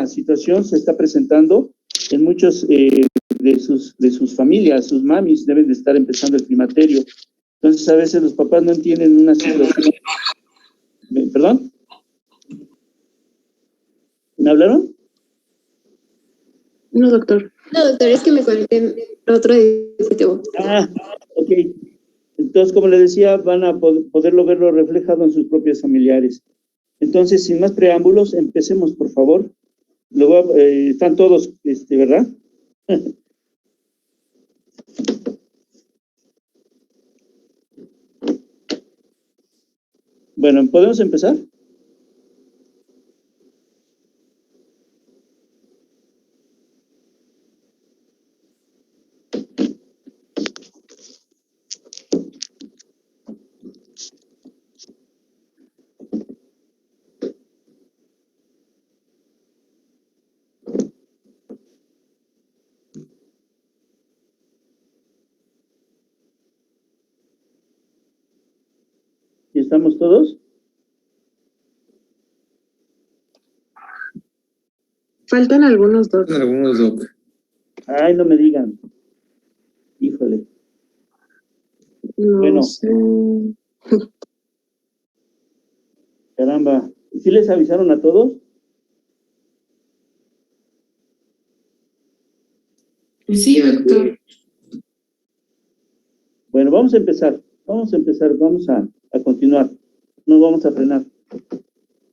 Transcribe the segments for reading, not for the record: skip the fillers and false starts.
misma situación se está presentando en muchos de sus familias. Sus mamis deben de estar empezando el climaterio. Entonces, a veces los papás no entienden una situación. ¿Perdón? ¿Me hablaron? No, doctor. No, doctor, es que me conecté en otro dispositivo. Ah, ok. Entonces, como le decía, van a poderlo verlo reflejado en sus propios familiares. Entonces, sin más preámbulos, empecemos, por favor. Luego, están todos, ¿verdad? Bueno, ¿podemos empezar? ¿Y estamos todos? Faltan algunos, doc. Ay, no me digan. Híjole. No Bueno. sé. Caramba. ¿Sí les avisaron a todos? Sí, doctor. Bueno, vamos a empezar, vamos a continuar, no vamos a frenar.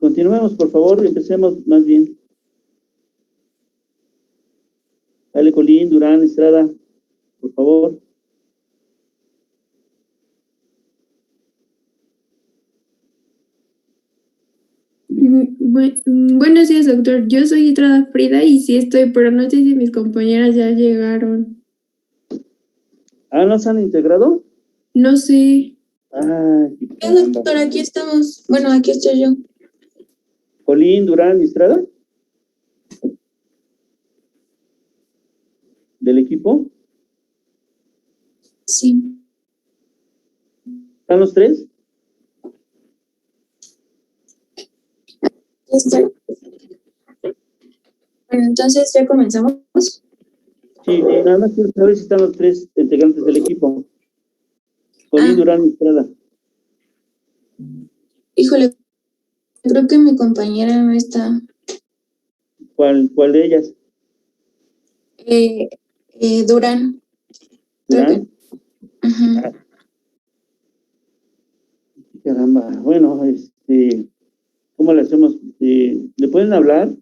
Continuemos, por favor, y empecemos más bien. Ale Colín, Durán, Estrada, por favor. Buenos días, doctor. Yo soy Estrada Frida y sí estoy, pero no sé si mis compañeras ya llegaron. ¿Ah, no se han integrado? No sé. Ah, Doctor, aquí estamos. Bueno, aquí estoy yo. Colín, Durán, Estrada. ¿Del equipo? Sí. ¿Están los tres? Estoy. Bueno, entonces ya comenzamos. Sí, nada más quiero saber si están los tres integrantes del equipo. Colín, Durán, Estrada. Híjole, creo que mi compañera no está. ¿Cuál de ellas? Durán. ¿Durán? Ajá. Caramba, bueno, ¿cómo le hacemos? ¿Le pueden hablar?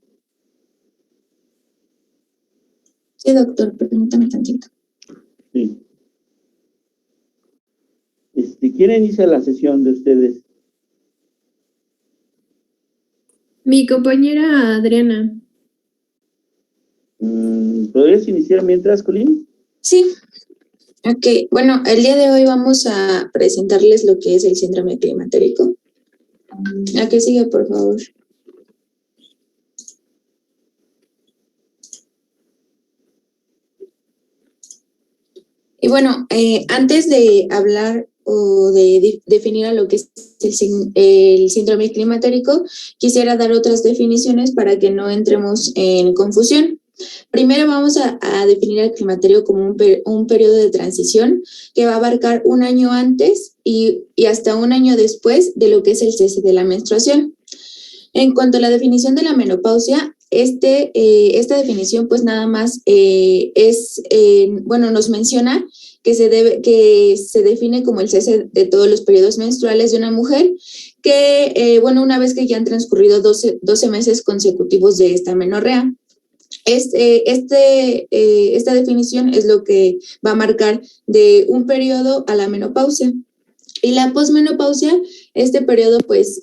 Sí, doctor, permítame tantito. Sí. ¿Quién inicia la sesión de ustedes? Mi compañera Adriana. ¿Podrías iniciar mientras, Colín? Sí. Ok, bueno, el día de hoy vamos a presentarles lo que es el síndrome climatérico. ¿A qué sigue, por favor? Y bueno, antes de hablar o de definir a lo que es el síndrome climatérico, quisiera dar otras definiciones para que no entremos en confusión. Primero vamos a definir el climaterio como un periodo de transición que va a abarcar un año antes y hasta un año después de lo que es el cese de la menstruación. En cuanto a la definición de la menopausia, esta definición pues nada más nos menciona que se define como el cese de todos los periodos menstruales de una mujer que, una vez que ya han transcurrido 12 meses consecutivos de esta menorrea. Esta definición es lo que va a marcar de un periodo a la menopausia. Y la posmenopausia, este periodo pues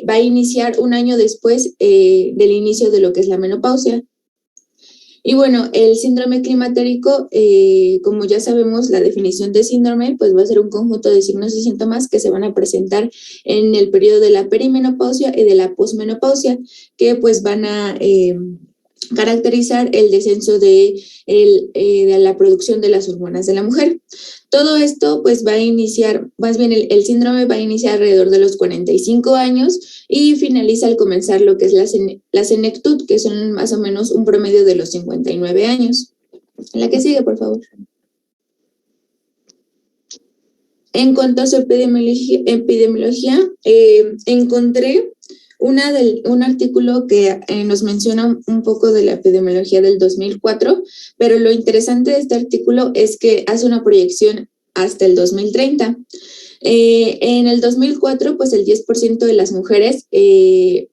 va a iniciar un año después del inicio de lo que es la menopausia. Y bueno, el síndrome climatérico, como ya sabemos, la definición de síndrome pues va a ser un conjunto de signos y síntomas que se van a presentar en el periodo de la perimenopausia y de la posmenopausia, que pues van a caracterizar el descenso de la producción de las hormonas de la mujer. Todo esto pues va a iniciar, más bien el síndrome va a iniciar alrededor de los 45 años y finaliza al comenzar lo que es la senectud, que son más o menos un promedio de los 59 años. La que sigue, por favor. En cuanto a su epidemiología, encontré un artículo que nos menciona un poco de la epidemiología del 2004, pero lo interesante de este artículo es que hace una proyección hasta el 2030. En el 2004, pues el 10% de las mujeres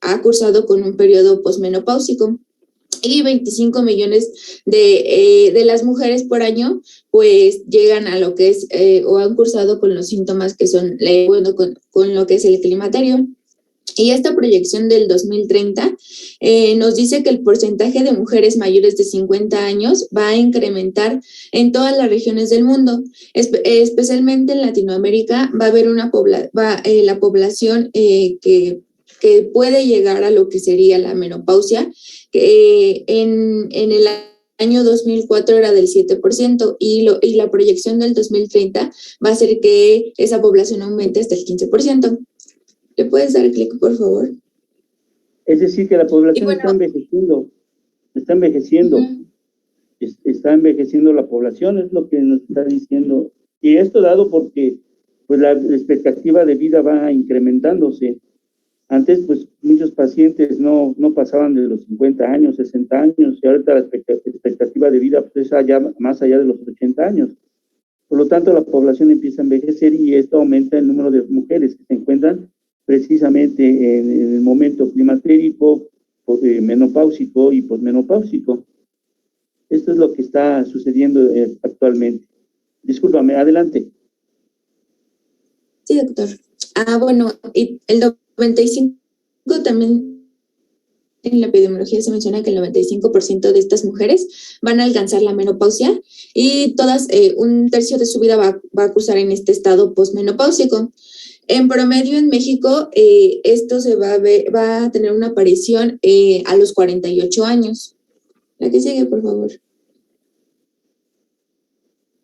ha cursado con un periodo posmenopáusico y 25 millones de las mujeres por año pues llegan a lo que es o han cursado con los síntomas que son, bueno, con lo que es el climaterio. Y esta proyección del 2030 nos dice que el porcentaje de mujeres mayores de 50 años va a incrementar en todas las regiones del mundo, especialmente en Latinoamérica. Va a haber la población que puede llegar a lo que sería la menopausia, que en el año 2004 era del 7% y la proyección del 2030 va a ser que esa población aumente hasta el 15%. ¿Le puedes dar clic, por favor? Es decir, que la población está envejeciendo. Uh-huh. Está envejeciendo la población, es lo que nos está diciendo. Y esto dado porque pues, la expectativa de vida va incrementándose. Antes, pues, muchos pacientes no pasaban de los 50 años, 60 años, y ahorita la expectativa de vida pues, es más allá de los 80 años. Por lo tanto, la población empieza a envejecer y esto aumenta el número de mujeres que se encuentran precisamente en el momento climatérico, menopáusico y posmenopáusico. Esto es lo que está sucediendo actualmente. Discúlpame, adelante. Sí, doctor. Bueno, y el 95 también en la epidemiología se menciona que el 95% de estas mujeres van a alcanzar la menopausia y todas, un tercio de su vida va a cursar en este estado posmenopáusico. En promedio en México, esto va a tener una aparición a los 48 años. La que sigue, por favor.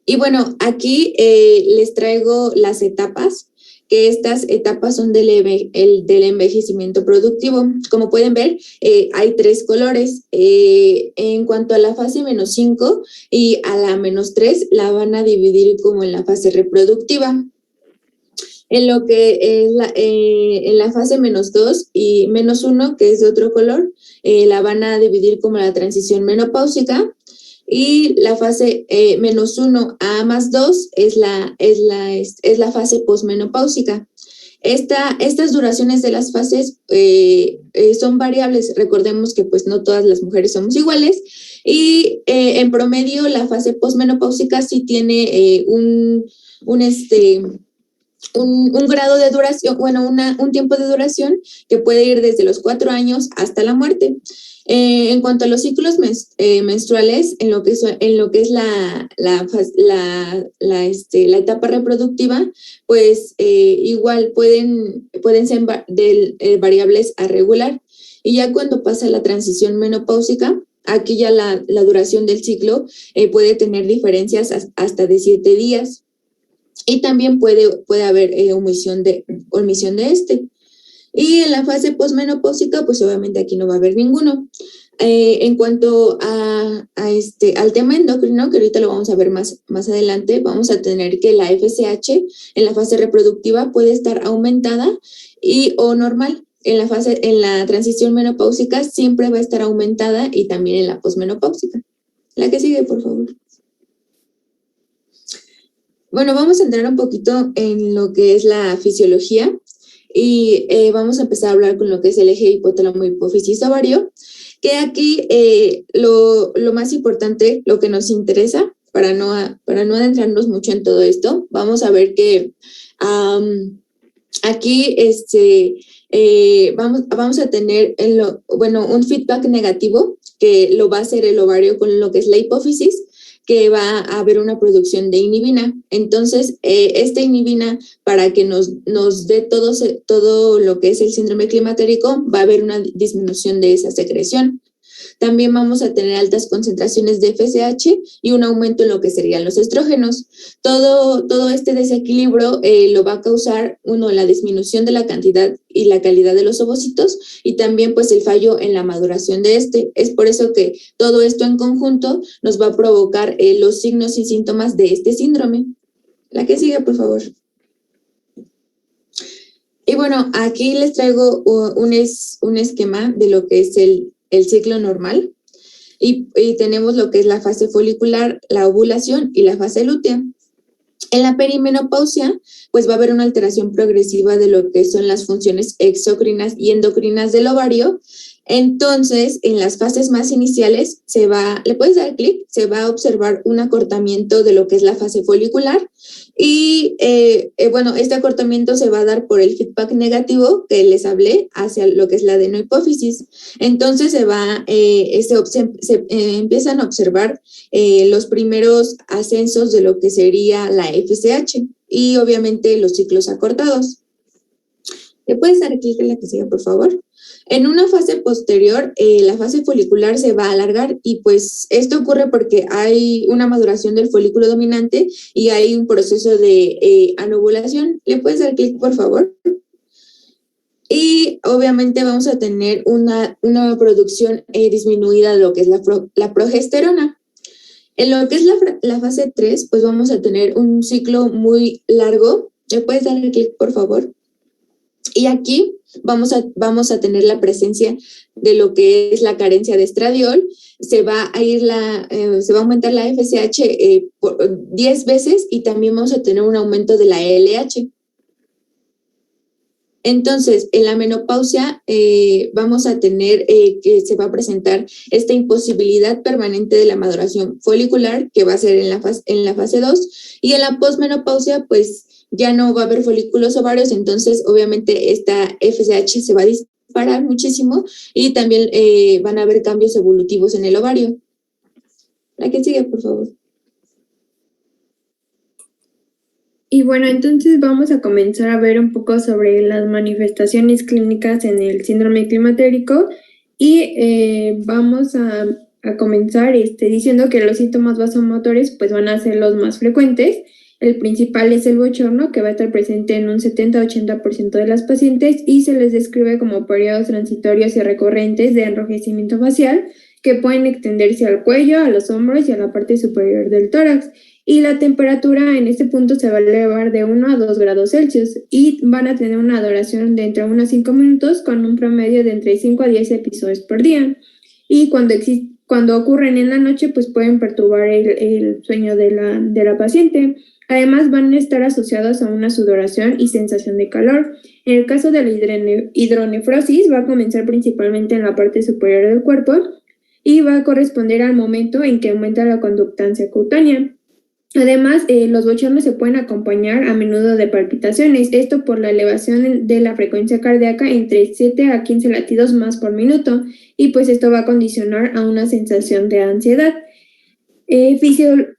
Y bueno, aquí les traigo las etapas, que estas etapas son del envejecimiento productivo. Como pueden ver, hay 3 colores. En cuanto a la fase -5 y a la -3, la van a dividir como en la fase reproductiva. En lo que es en la fase -2 y -1, que es de otro color, la van a dividir como la transición menopáusica, y la fase -1 a +2 es la fase posmenopáusica. Estas duraciones de las fases son variables. Recordemos que pues no todas las mujeres somos iguales y en promedio la fase posmenopáusica sí tiene un grado de duración, bueno, un tiempo de duración que puede ir desde los 4 años hasta la muerte. En cuanto a los ciclos menstruales, en lo que es la etapa reproductiva, pues igual pueden ser variables a regular. Y ya cuando pasa la transición menopáusica, aquí ya la duración del ciclo puede tener diferencias hasta de 7 días. Y también puede haber omisión de este. Y en la fase posmenopáusica, pues obviamente aquí no va a haber ninguno. En cuanto al tema endocrino, que ahorita lo vamos a ver más adelante, vamos a tener que la FSH en la fase reproductiva puede estar aumentada o normal. En la transición menopáusica siempre va a estar aumentada y también en la posmenopáusica. La que sigue, por favor. Bueno, vamos a entrar un poquito en lo que es la fisiología y vamos a empezar a hablar con lo que es el eje hipotálamo hipófisis ovario, que aquí lo más importante, lo que nos interesa, para no adentrarnos mucho en todo esto, vamos a ver que aquí vamos a tener un feedback negativo que lo va a hacer el ovario con lo que es la hipófisis, que va a haber una producción de inhibina. Entonces, esta inhibina, para que nos dé todo lo que es el síndrome climatérico, va a haber una disminución de esa secreción. También vamos a tener altas concentraciones de FSH y un aumento en lo que serían los estrógenos. Todo este desequilibrio lo va a causar, uno, la disminución de la cantidad y la calidad de los ovocitos y también pues el fallo en la maduración de este. Es por eso que todo esto en conjunto nos va a provocar los signos y síntomas de este síndrome. La que sigue, por favor. Y bueno, aquí les traigo un esquema de lo que es el ciclo normal y tenemos lo que es la fase folicular, la ovulación y la fase lútea. En la perimenopausia, pues va a haber una alteración progresiva de lo que son las funciones exócrinas y endocrinas del ovario. Entonces, en las fases más iniciales, le puedes dar clic, se va a observar un acortamiento de lo que es la fase folicular y, bueno, este acortamiento se va a dar por el feedback negativo que les hablé hacia lo que es la adenohipófisis. Entonces, se empiezan a observar los primeros ascensos de lo que sería la FSH y, obviamente, los ciclos acortados. ¿Le puedes dar clic en la que siga, por favor? En una fase posterior, la fase folicular se va a alargar y pues esto ocurre porque hay una maduración del folículo dominante y hay un proceso de anovulación. ¿Le puedes dar clic, por favor? Y obviamente vamos a tener una producción disminuida de lo que es la progesterona. En lo que es la fase 3, pues vamos a tener un ciclo muy largo. ¿Le puedes dar clic, por favor? Y aquí vamos a tener la presencia de lo que es la carencia de estradiol. Se va a aumentar la FSH por 10 veces y también vamos a tener un aumento de la LH. Entonces, en la menopausia vamos a tener que se va a presentar esta imposibilidad permanente de la maduración folicular, que va a ser en la fase 2, y en la posmenopausia, pues, ya no va a haber folículos ovarios, entonces obviamente esta FSH se va a disparar muchísimo y también van a haber cambios evolutivos en el ovario. La que sigue, por favor. Y bueno, entonces vamos a comenzar a ver un poco sobre las manifestaciones clínicas en el síndrome climatérico y vamos a comenzar diciendo que los síntomas vasomotores pues van a ser los más frecuentes. El principal es el bochorno, que va a estar presente en un 70-80% de las pacientes y se les describe como periodos transitorios y recurrentes de enrojecimiento facial que pueden extenderse al cuello, a los hombros y a la parte superior del tórax. Y la temperatura en este punto se va a elevar de 1 a 2 grados Celsius y van a tener una duración de entre 1 a 5 minutos con un promedio de entre 5 a 10 episodios por día. Y cuando ocurren en la noche, pues pueden perturbar el sueño de la paciente. Además, van a estar asociados a una sudoración y sensación de calor. En el caso de la hidronefrosis, va a comenzar principalmente en la parte superior del cuerpo y va a corresponder al momento en que aumenta la conductancia cutánea. Además, los bochornos se pueden acompañar a menudo de palpitaciones, esto por la elevación de la frecuencia cardíaca entre 7 a 15 latidos más por minuto, y pues esto va a condicionar a una sensación de ansiedad.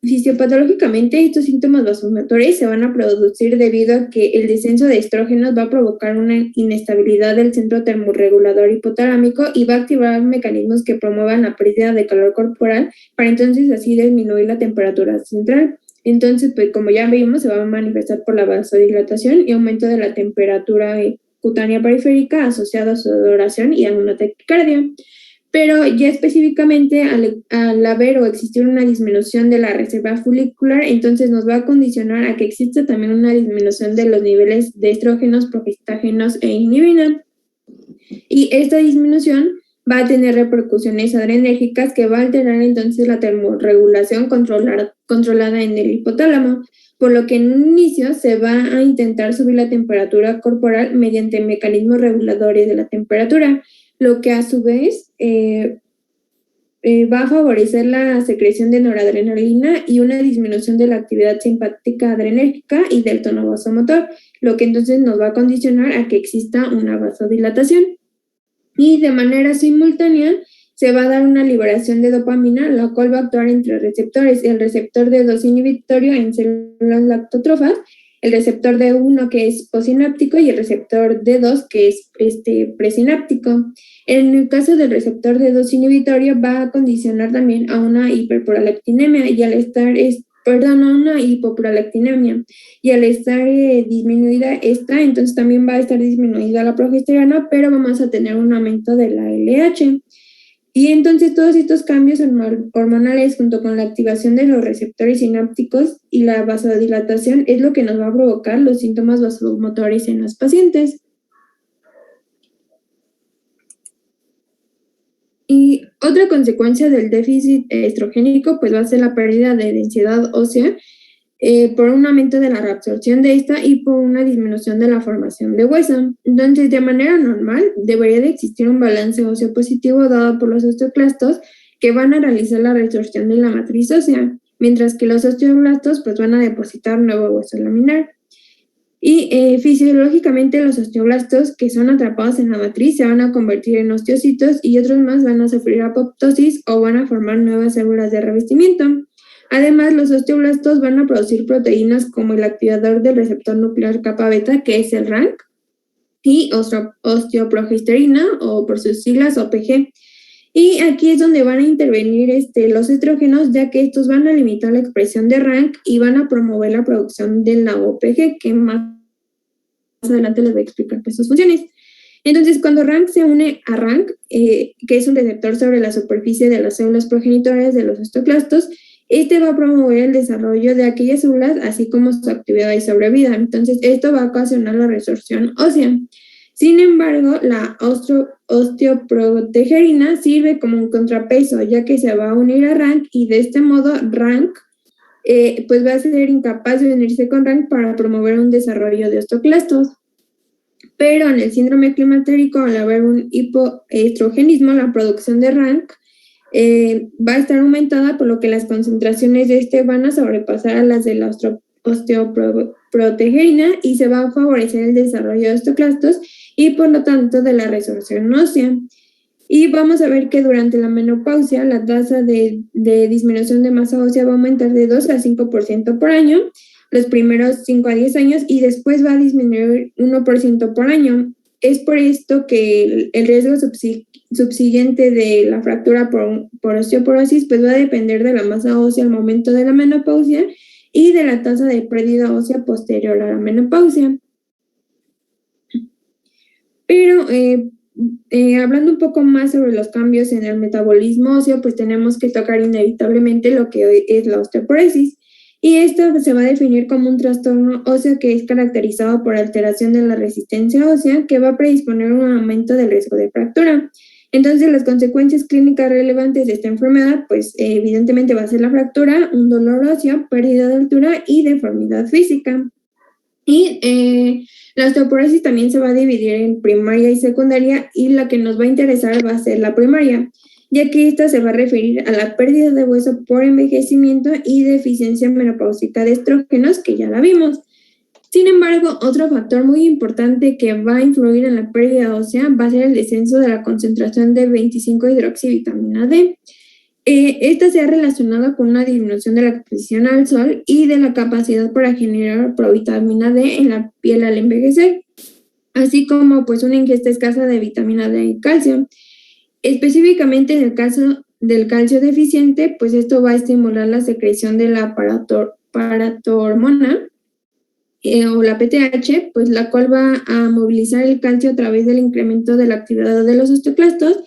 Fisiopatológicamente, estos síntomas vasomotores se van a producir debido a que el descenso de estrógenos va a provocar una inestabilidad del centro termorregulador hipotalámico y va a activar mecanismos que promuevan la pérdida de calor corporal para entonces así disminuir la temperatura central. Entonces, pues como ya vimos, se va a manifestar por la vasodilatación y aumento de la temperatura cutánea periférica asociado a sudoración y a una taquicardia. Pero ya específicamente al haber o existir una disminución de la reserva folicular, entonces nos va a condicionar a que exista también una disminución de los niveles de estrógenos, progestágenos e inhibina. Y esta disminución va a tener repercusiones adrenérgicas que va a alterar entonces la termorregulación controlada en el hipotálamo, por lo que en un inicio se va a intentar subir la temperatura corporal mediante mecanismos reguladores de la temperatura, lo que a su vez va a favorecer la secreción de noradrenalina y una disminución de la actividad simpática adrenérgica y del tono vasomotor, lo que entonces nos va a condicionar a que exista una vasodilatación. Y de manera simultánea se va a dar una liberación de dopamina, la cual va a actuar entre receptores, el receptor de 2 inhibitorio en células lactótrofas el receptor D1 que es postsináptico y el receptor D2 que es presináptico. En el caso del receptor D2 inhibitorio va a condicionar también a una hiperprolactinemia y al estar a una hipoprolactinemia y al estar disminuida esta, entonces también va a estar disminuida la progesterona, pero vamos a tener un aumento de la LH. Y entonces todos estos cambios hormonales junto con la activación de los receptores sinápticos y la vasodilatación es lo que nos va a provocar los síntomas vasomotores en los pacientes. Y otra consecuencia del déficit estrogénico pues va a ser la pérdida de densidad ósea por un aumento de la reabsorción de esta y por una disminución de la formación de hueso. Entonces, de manera normal, debería de existir un balance óseo positivo dado por los osteoclastos que van a realizar la resorción de la matriz ósea, mientras que los osteoblastos pues van a depositar nuevo hueso laminar. Y fisiológicamente los osteoblastos que son atrapados en la matriz se van a convertir en osteocitos y otros más van a sufrir apoptosis o van a formar nuevas células de revestimiento. Además, los osteoblastos van a producir proteínas como el activador del receptor nuclear kappa beta, que es el RANK, y osteoprogesterina, o por sus siglas OPG. Y aquí es donde van a intervenir los estrógenos, ya que estos van a limitar la expresión de RANK y van a promover la producción de la OPG, que más adelante les voy a explicar sus funciones. Entonces, cuando RANK se une a RANK, que es un receptor sobre la superficie de las células progenitoras de los osteoclastos, va a promover el desarrollo de aquellas células, así como su actividad y sobrevida. Entonces, esto va a ocasionar la resorción ósea. Sin embargo, la osteoprotegerina sirve como un contrapeso, ya que se va a unir a RANK y de este modo RANK pues va a ser incapaz de unirse con RANK para promover un desarrollo de osteoclastos. Pero en el síndrome climatérico, al haber un hipoestrogenismo, la producción de RANK va a estar aumentada, por lo que las concentraciones de van a sobrepasar a las de la osteoprotegerina y se va a favorecer el desarrollo de osteoclastos y por lo tanto de la resorción ósea. Y vamos a ver que durante la menopausia la tasa de disminución de masa ósea va a aumentar de 2 a 5% por año los primeros 5 a 10 años y después va a disminuir 1% por año. Es por esto que el riesgo subsiguiente de la fractura por osteoporosis pues va a depender de la masa ósea al momento de la menopausia y de la tasa de pérdida ósea posterior a la menopausia. Pero hablando un poco más sobre los cambios en el metabolismo óseo, pues tenemos que tocar inevitablemente lo que hoy es la osteoporosis. Y esto se va a definir como un trastorno óseo que es caracterizado por alteración de la resistencia ósea que va a predisponer un aumento del riesgo de fractura. Entonces, las consecuencias clínicas relevantes de esta enfermedad, pues evidentemente va a ser la fractura, un dolor óseo, pérdida de altura y deformidad física. Y la osteoporosis también se va a dividir en primaria y secundaria y la que nos va a interesar va a ser la primaria, ya que esta se va a referir a la pérdida de hueso por envejecimiento y deficiencia menopáusica de estrógenos, que ya la vimos. Sin embargo, otro factor muy importante que va a influir en la pérdida ósea va a ser el descenso de la concentración de 25-hidroxivitamina D. Esta se ha relacionado con una disminución de la exposición al sol y de la capacidad para generar provitamina D en la piel al envejecer, así como pues una ingesta escasa de vitamina D y calcio. Específicamente en el caso del calcio deficiente, pues esto va a estimular la secreción de la paratormona o la PTH, pues la cual va a movilizar el calcio a través del incremento de la actividad de los osteoclastos,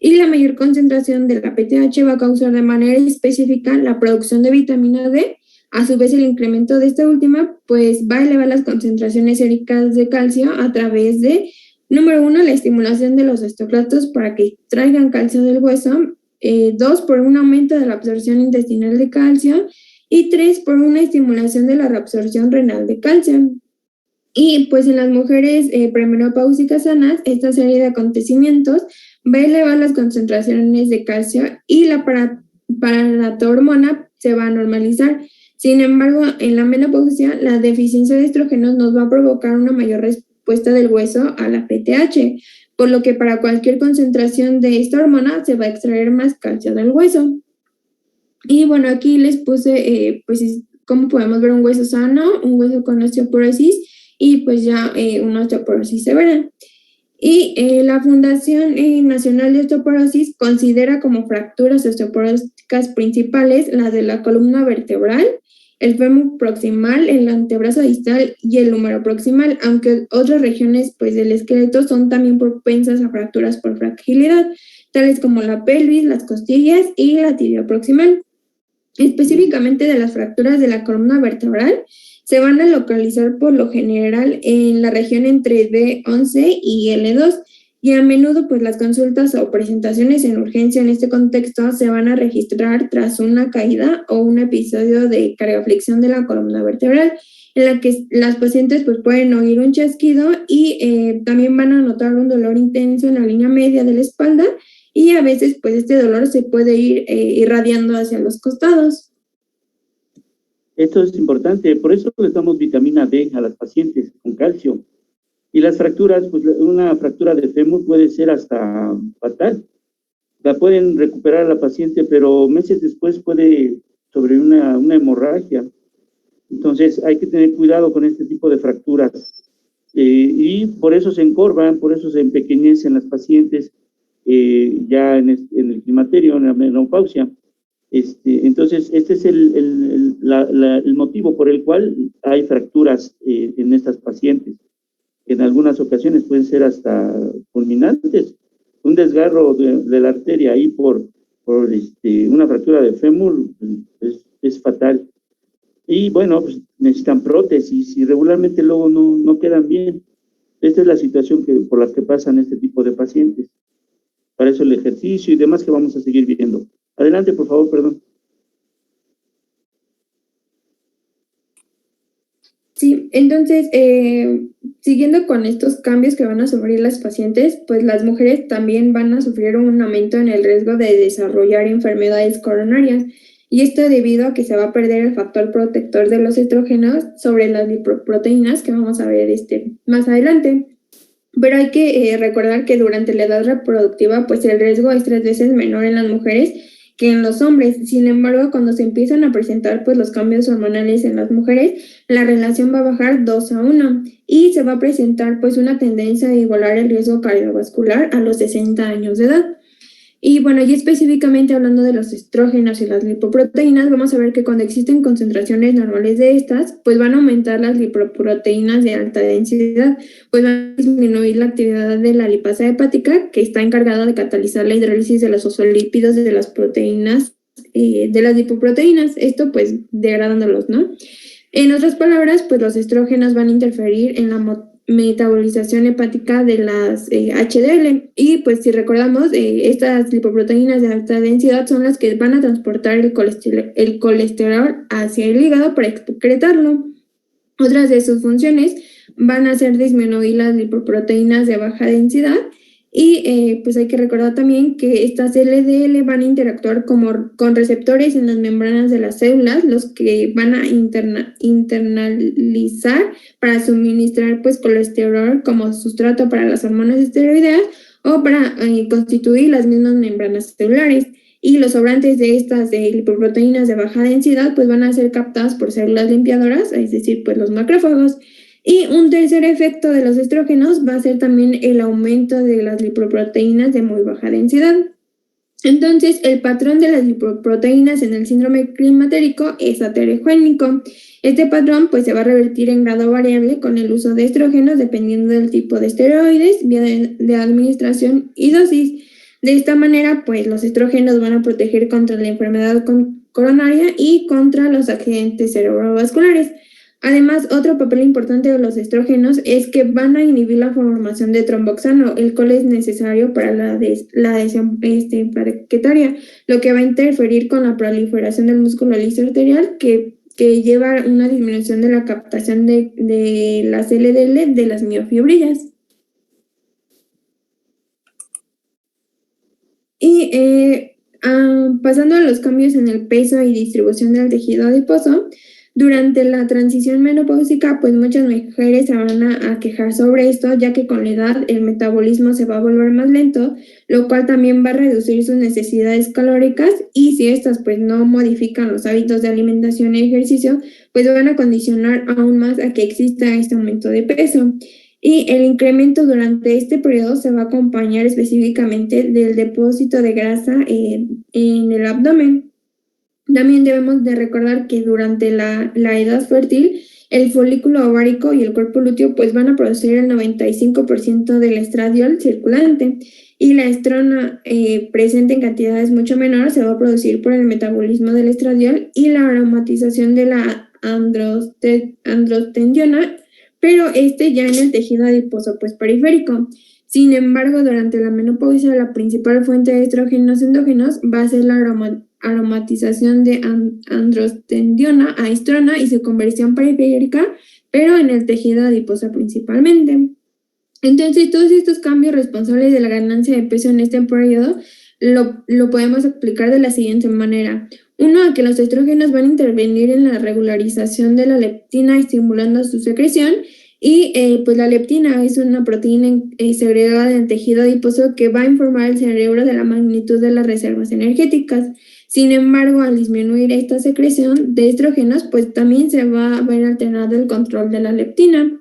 y la mayor concentración de la PTH va a causar de manera específica la producción de vitamina D. A su vez, el incremento de esta última pues va a elevar las concentraciones séricas de calcio a través de, número 1, la estimulación de los osteoclastos para que extraigan calcio del hueso, 2, por un aumento de la absorción intestinal de calcio, y 3, por una estimulación de la reabsorción renal de calcio. Y pues en las mujeres premenopáusicas sanas, esta serie de acontecimientos va a elevar las concentraciones de calcio y la paratormona se va a normalizar. Sin embargo, en la menopausia, la deficiencia de estrógenos nos va a provocar una mayor respuesta del hueso a la PTH, por lo que para cualquier concentración de esta hormona se va a extraer más calcio del hueso. Y bueno, aquí les puse cómo podemos ver un hueso sano, un hueso con osteoporosis y pues ya una osteoporosis severa. Y la Fundación Nacional de Osteoporosis considera como fracturas osteoporóticas principales las de la columna vertebral, el fémur proximal, el antebrazo distal y el húmero proximal, aunque otras regiones pues, del esqueleto son también propensas a fracturas por fragilidad, tales como la pelvis, las costillas y la tibia proximal. Específicamente de las fracturas de la columna vertebral, se van a localizar por lo general en la región entre B11 y L2, y a menudo pues las consultas o presentaciones en urgencia en este contexto se van a registrar tras una caída o un episodio de cardiaflexión de la columna vertebral, en la que las pacientes pues pueden oír un chasquido y también van a notar un dolor intenso en la línea media de la espalda, y a veces pues este dolor se puede ir irradiando hacia los costados. Esto es importante, por eso les damos vitamina D a las pacientes con calcio. Y las fracturas, pues una fractura de fémur puede ser hasta fatal. La pueden recuperar a la paciente, pero meses después puede sobre una hemorragia. Entonces hay que tener cuidado con este tipo de fracturas. Y por eso se encorvan, por eso se empequeñecen las pacientes ya en el climaterio, en la menopausia. Entonces, este es el motivo por el cual hay fracturas en estas pacientes. En algunas ocasiones pueden ser hasta fulminantes. Un desgarro de la arteria ahí por una fractura de fémur es fatal. Y bueno, pues necesitan prótesis y regularmente luego no quedan bien. Esta es la situación por la que pasan este tipo de pacientes. Para eso el ejercicio y demás que vamos a seguir viendo. Adelante, por favor, perdón. Sí, entonces, siguiendo con estos cambios que van a sufrir las pacientes, pues las mujeres también van a sufrir un aumento en el riesgo de desarrollar enfermedades coronarias, y esto debido a que se va a perder el factor protector de los estrógenos sobre las lipoproteínas, que vamos a ver más adelante. Pero hay que recordar que durante la edad reproductiva, pues el riesgo es 3 veces menor en las mujeres que en los hombres. Sin embargo, cuando se empiezan a presentar pues los cambios hormonales en las mujeres, la relación va a bajar 2-1 y se va a presentar pues una tendencia a igualar el riesgo cardiovascular a los 60 años de edad. Y bueno, y específicamente hablando de los estrógenos y las lipoproteínas, vamos a ver que cuando existen concentraciones normales de estas, pues van a aumentar las lipoproteínas de alta densidad, pues van a disminuir la actividad de la lipasa hepática, que está encargada de catalizar la hidrólisis de los fosfolípidos de las proteínas, de las lipoproteínas, esto pues degradándolos, ¿no? En otras palabras, pues los estrógenos van a interferir en la metabolización hepática de las HDL, y pues si recordamos, estas lipoproteínas de alta densidad son las que van a transportar el colesterol hacia el hígado para excretarlo. Otras de sus funciones van a ser disminuir las lipoproteínas de baja densidad, y pues hay que recordar también que estas LDL van a interactuar con receptores en las membranas de las células, los que van a internalizar para suministrar pues colesterol como sustrato para las hormonas esteroideas o para constituir las mismas membranas celulares. Y los sobrantes de estas lipoproteínas de baja densidad pues van a ser captadas por células limpiadoras, es decir, pues los macrófagos. Y un tercer efecto de los estrógenos va a ser también el aumento de las lipoproteínas de muy baja densidad. Entonces, el patrón de las lipoproteínas en el síndrome climatérico es heterogénico. Este patrón pues se va a revertir en grado variable con el uso de estrógenos dependiendo del tipo de esteroides, vía de administración y dosis. De esta manera, pues los estrógenos van a proteger contra la enfermedad coronaria y contra los accidentes cerebrovasculares. Además, otro papel importante de los estrógenos es que van a inhibir la formación de tromboxano, el cual es necesario para la adhesión plaquetaria, lo que va a interferir con la proliferación del músculo liso arterial, que lleva a una disminución de la captación de las LDL de las miofibrillas. Y pasando a los cambios en el peso y distribución del tejido adiposo, Durante la transición menopáusica, pues muchas mujeres se van a quejar sobre esto, ya que con la edad el metabolismo se va a volver más lento, lo cual también va a reducir sus necesidades calóricas, y si estas pues no modifican los hábitos de alimentación y ejercicio, pues van a condicionar aún más a que exista este aumento de peso. Y el incremento durante este periodo se va a acompañar específicamente del depósito de grasa en el abdomen. También debemos de recordar que durante la edad fértil, el folículo ovárico y el cuerpo lúteo pues van a producir el 95% del estradiol circulante, y la estrona presente en cantidades mucho menores se va a producir por el metabolismo del estradiol y la aromatización de la androstendiona, pero ya en el tejido adiposo pues periférico. Sin embargo, durante la menopausia, la principal fuente de estrógenos endógenos va a ser la aromatización de androstendiona a estrona y su conversión periférica, pero en el tejido adiposo principalmente. Entonces, todos estos cambios responsables de la ganancia de peso en este periodo lo podemos explicar de la siguiente manera. Uno, que los estrógenos van a intervenir en la regularización de la leptina, estimulando su secreción. Y pues la leptina es una proteína segregada en el tejido adiposo que va a informar al cerebro de la magnitud de las reservas energéticas. Sin embargo, al disminuir esta secreción de estrógenos, pues también se va a ver alterado el control de la leptina.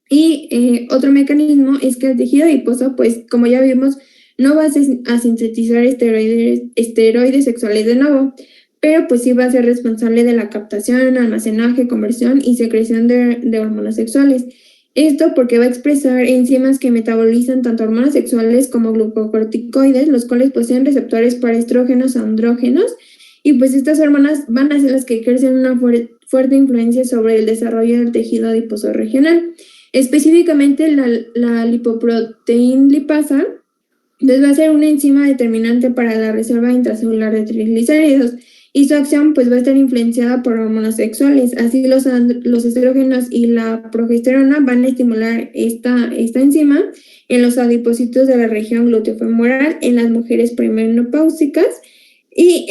Y otro mecanismo es que el tejido adiposo, pues como ya vimos, no va a sintetizar esteroides sexuales de nuevo, pero pues sí va a ser responsable de la captación, almacenaje, conversión y secreción de hormonas sexuales. Esto porque va a expresar enzimas que metabolizan tanto hormonas sexuales como glucocorticoides, los cuales poseen receptores para estrógenos o andrógenos, y pues estas hormonas van a ser las que ejercen una fuerte influencia sobre el desarrollo del tejido adiposo regional. Específicamente la lipoproteína lipasa pues va a ser una enzima determinante para la reserva intracelular de triglicéridos, y su acción pues va a estar influenciada por hormonas sexuales. Así los estrógenos y la progesterona van a estimular esta enzima en los adipocitos de la región gluteofemoral en las mujeres premenopáusicas, y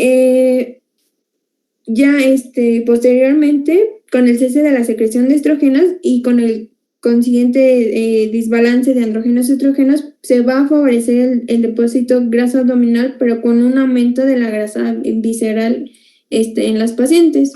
posteriormente, con el cese de la secreción de estrógenos y con el consiguiente desbalance de andrógenos y estrógenos, se va a favorecer el depósito graso abdominal, pero con un aumento de la grasa visceral en las pacientes.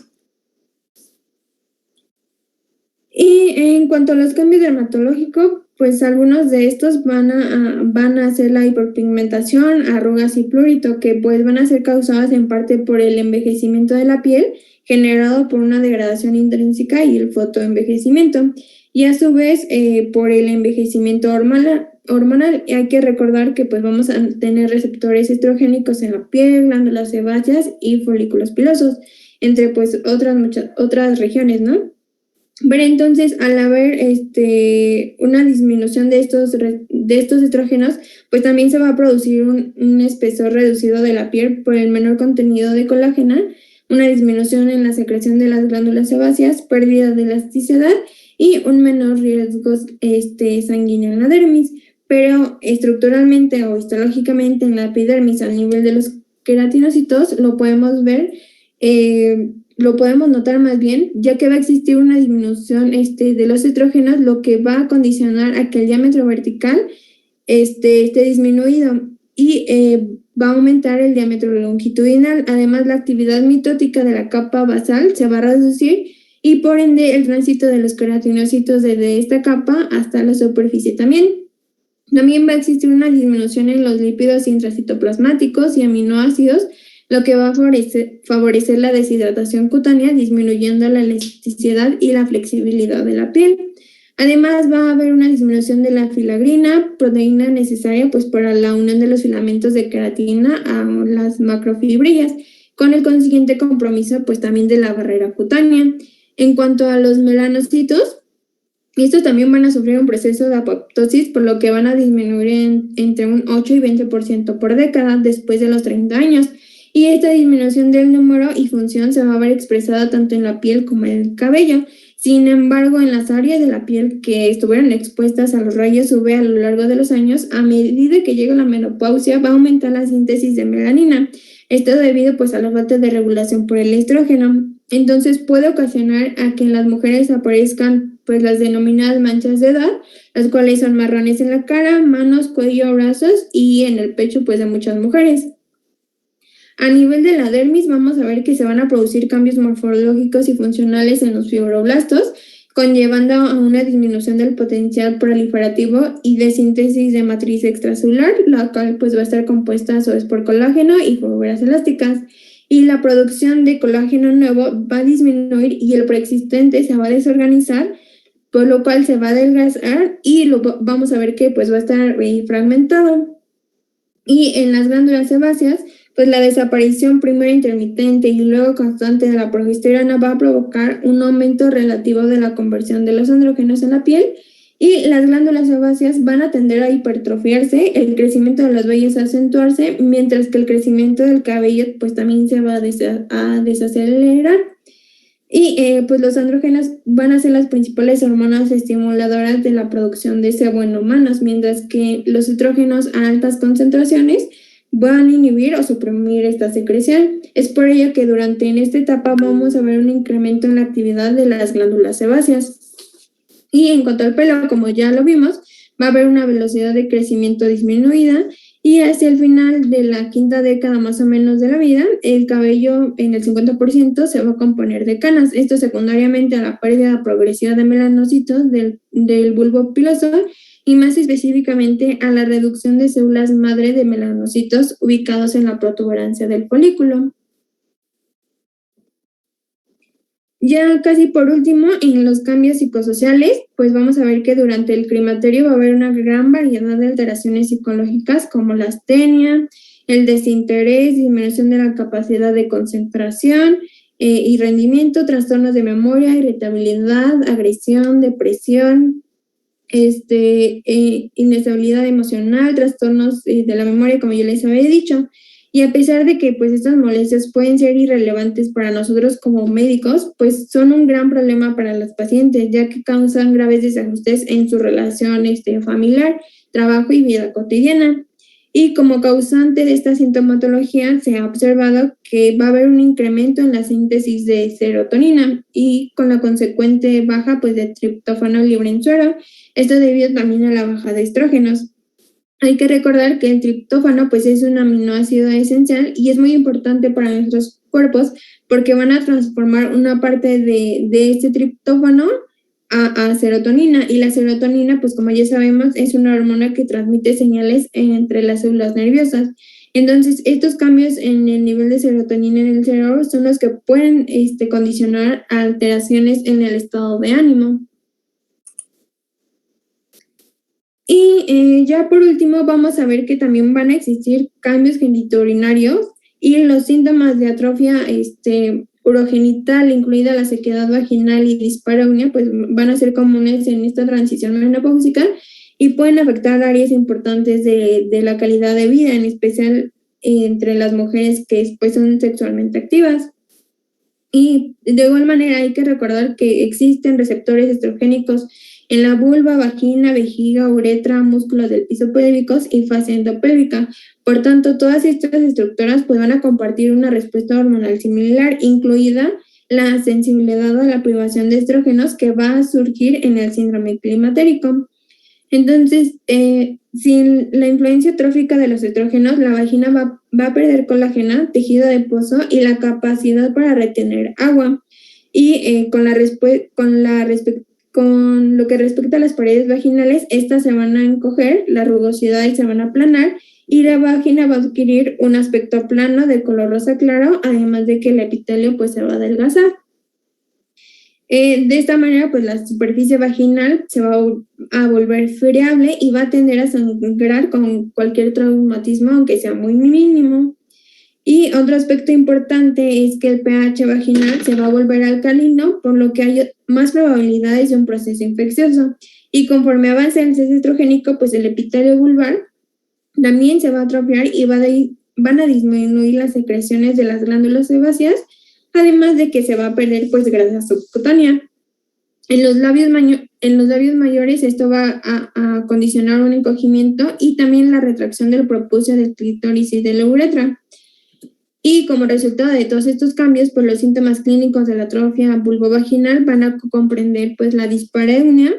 Y en cuanto a los cambios dermatológicos, pues algunos de estos van a ser la hiperpigmentación, arrugas y prurito, que pues van a ser causadas en parte por el envejecimiento de la piel generado por una degradación intrínseca y el fotoenvejecimiento, y a su vez por el envejecimiento hormonal. Hay que recordar que pues vamos a tener receptores estrogénicos en la piel, glándulas sebáceas y folículos pilosos, entre pues muchas otras regiones, ¿no? Pero entonces, al haber una disminución de estos estrógenos, pues también se va a producir un espesor reducido de la piel por el menor contenido de colágeno, una disminución en la secreción de las glándulas sebáceas, pérdida de elasticidad y un menor riesgo sanguíneo en la dermis. Pero estructuralmente o histológicamente en la epidermis, al nivel de los queratinocitos, lo podemos ver, lo podemos notar más bien, ya que va a existir una disminución de los estrógenos, lo que va a condicionar a que el diámetro vertical esté disminuido, y va a aumentar el diámetro longitudinal. Además, la actividad mitótica de la capa basal se va a reducir, y por ende el tránsito de los queratinocitos desde esta capa hasta la superficie también. También va a existir una disminución en los lípidos intracitoplasmáticos y aminoácidos, lo que va a favorecer la deshidratación cutánea, disminuyendo la elasticidad y la flexibilidad de la piel. Además, va a haber una disminución de la filagrina, proteína necesaria pues para la unión de los filamentos de queratina a las macrofibrillas, con el consiguiente compromiso pues también de la barrera cutánea. En cuanto a los melanocitos, estos también van a sufrir un proceso de apoptosis, por lo que van a disminuir entre un 8 y 20% por década después de los 30 años. Y esta disminución del número y función se va a ver expresada tanto en la piel como en el cabello. Sin embargo, en las áreas de la piel que estuvieron expuestas a los rayos UV a lo largo de los años, a medida que llega la menopausia, va a aumentar la síntesis de melanina. Esto debido pues a la falta de regulación por el estrógeno. Entonces puede ocasionar a que en las mujeres aparezcan pues las denominadas manchas de edad, las cuales son marrones en la cara, manos, cuello, brazos y en el pecho pues de muchas mujeres. A nivel de la dermis vamos a ver que se van a producir cambios morfológicos y funcionales en los fibroblastos, conllevando a una disminución del potencial proliferativo y de síntesis de matriz extracelular, la cual pues va a estar compuesta a su vez por colágeno y fibras elásticas. Y la producción de colágeno nuevo va a disminuir y el preexistente se va a desorganizar, por lo cual se va a adelgazar y vamos a ver que pues va a estar fragmentado. Y en las glándulas sebáceas, pues la desaparición primero intermitente y luego constante de la progesterona va a provocar un aumento relativo de la conversión de los andrógenos en la piel, y las glándulas sebáceas van a tender a hipertrofiarse, el crecimiento de los vellos a acentuarse, mientras que el crecimiento del cabello pues también se va a desacelerar. Y pues los andrógenos van a ser las principales hormonas estimuladoras de la producción de sebo en humanos, mientras que los estrógenos a altas concentraciones van a inhibir o suprimir esta secreción. Es por ello que en esta etapa vamos a ver un incremento en la actividad de las glándulas sebáceas. Y en cuanto al pelo, como ya lo vimos, va a haber una velocidad de crecimiento disminuida, y hacia el final de la quinta década más o menos de la vida, el cabello en el 50% se va a componer de canas. Esto secundariamente a la pérdida progresiva de melanocitos del bulbo piloso, y más específicamente a la reducción de células madre de melanocitos ubicados en la protuberancia del folículo. Ya casi por último, en los cambios psicosociales, pues vamos a ver que durante el climaterio va a haber una gran variedad de alteraciones psicológicas como la astenia, el desinterés, disminución de la capacidad de concentración y rendimiento, trastornos de memoria, irritabilidad, agresión, depresión, inestabilidad emocional, trastornos de la memoria, como yo les había dicho. Y a pesar de que pues estas molestias pueden ser irrelevantes para nosotros como médicos, pues son un gran problema para los pacientes, ya que causan graves desajustes en su relación familiar, trabajo y vida cotidiana. Y como causante de esta sintomatología se ha observado que va a haber un incremento en la síntesis de serotonina y con la consecuente baja pues de triptófano libre en suero. Esto debido también a la baja de estrógenos. Hay que recordar que el triptófano pues es un aminoácido esencial y es muy importante para nuestros cuerpos porque van a transformar una parte de este triptófano a serotonina, y la serotonina pues como ya sabemos es una hormona que transmite señales entre las células nerviosas. Entonces estos cambios en el nivel de serotonina en el cerebro son los que pueden condicionar alteraciones en el estado de ánimo. Y ya por último vamos a ver que también van a existir cambios genitourinarios y los síntomas de atrofia urogenital, incluida la sequedad vaginal y dispareunia, pues van a ser comunes en esta transición menopáusica y pueden afectar áreas importantes de la calidad de vida, en especial entre las mujeres que pues, son sexualmente activas. Y de igual manera hay que recordar que existen receptores estrogénicos en la vulva, vagina, vejiga, uretra, músculos del piso pélvicos y fascia endopélvica. Por tanto, todas estas estructuras pues, van a compartir una respuesta hormonal similar, incluida la sensibilidad a la privación de estrógenos que va a surgir en el síndrome climatérico. Entonces, sin la influencia trófica de los estrógenos, la vagina va a perder colágeno, tejido adiposo y la capacidad para retener agua. Y con lo que respecta a las paredes vaginales, estas se van a encoger, las rugosidades se van a aplanar y la vagina va a adquirir un aspecto plano de color rosa claro, además de que el epitelio pues se va a adelgazar. De esta manera, pues la superficie vaginal se va a volver friable y va a tender a sangrar con cualquier traumatismo, aunque sea muy mínimo. Y otro aspecto importante es que el pH vaginal se va a volver alcalino, por lo que hay más probabilidades de un proceso infeccioso. Y conforme avanza el cese estrogénico, pues el epitelio vulvar también se va a atrofiar y van a disminuir las secreciones de las glándulas sebáceas, además de que se va a perder pues grasa subcutánea. En los labios mayores esto va a condicionar un encogimiento y también la retracción del prepucio del clítoris y de la uretra. Y como resultado de todos estos cambios, pues los síntomas clínicos de la atrofia vulvovaginal van a comprender pues la dispareunia,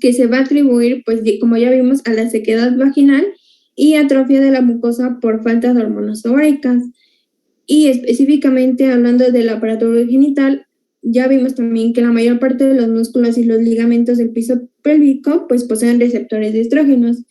que se va a atribuir, pues como ya vimos, a la sequedad vaginal y atrofia de la mucosa por falta de hormonas ováricas. Y específicamente hablando del aparato genital, ya vimos también que la mayor parte de los músculos y los ligamentos del piso pélvico pues poseen receptores de estrógenos,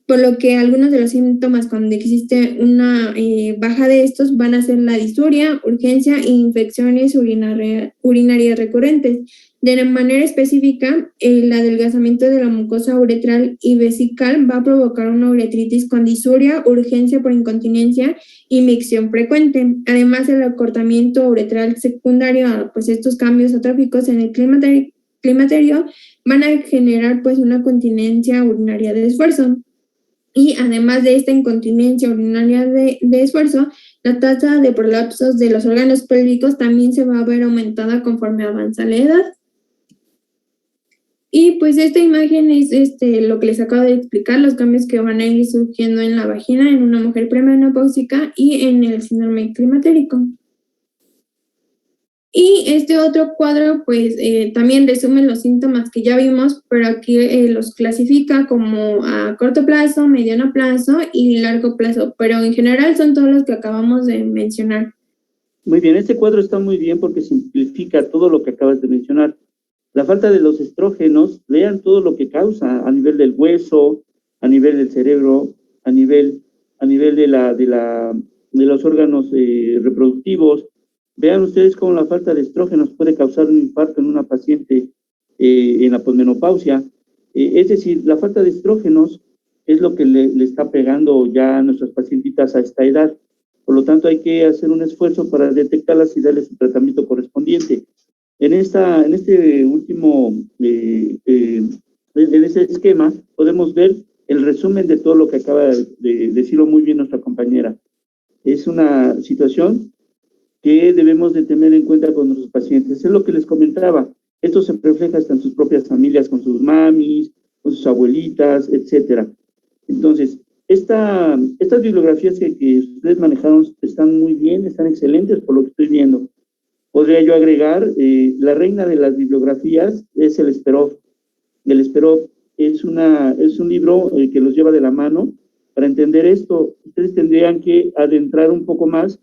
por lo que algunos de los síntomas cuando existe una baja de estos van a ser la disuria, urgencia e infecciones urinarias recurrentes. De manera específica, el adelgazamiento de la mucosa uretral y vesical va a provocar una uretritis con disuria, urgencia por incontinencia y micción frecuente. Además, el acortamiento uretral secundario a pues, estos cambios atróficos en el climaterio van a generar pues, una continencia urinaria de esfuerzo. Y además de esta incontinencia urinaria de esfuerzo, la tasa de prolapsos de los órganos pélvicos también se va a ver aumentada conforme avanza la edad. Y pues esta imagen es lo que les acabo de explicar, los cambios que van a ir surgiendo en la vagina en una mujer premenopáusica y en el síndrome climatérico. Y este otro cuadro pues también resume los síntomas que ya vimos, pero aquí los clasifica como a corto plazo, mediano plazo y largo plazo, pero en general son todos los que acabamos de mencionar. Muy bien, este cuadro está muy bien porque simplifica todo lo que acabas de mencionar. La falta de los estrógenos, vean todo lo que causa a nivel del hueso, a nivel del cerebro, a nivel de los órganos reproductivos. Vean ustedes cómo la falta de estrógenos puede causar un infarto en una paciente en la posmenopausia. Es decir, la falta de estrógenos es lo que le está pegando ya a nuestras pacientitas a esta edad. Por lo tanto, hay que hacer un esfuerzo para detectarlas y darles el tratamiento correspondiente. En este último, en este esquema, podemos ver el resumen de todo lo que acaba de decirlo muy bien nuestra compañera. Es una situación que debemos de tener en cuenta con nuestros pacientes. Es lo que les comentaba. Esto se refleja hasta en sus propias familias, con sus mamis, con sus abuelitas, etcétera. Entonces, estas bibliografías que ustedes manejaron están muy bien, están excelentes por lo que estoy viendo. Podría yo agregar, la reina de las bibliografías es el Esperov. El Esperov es un libro que los lleva de la mano. Para entender esto, ustedes tendrían que adentrar un poco más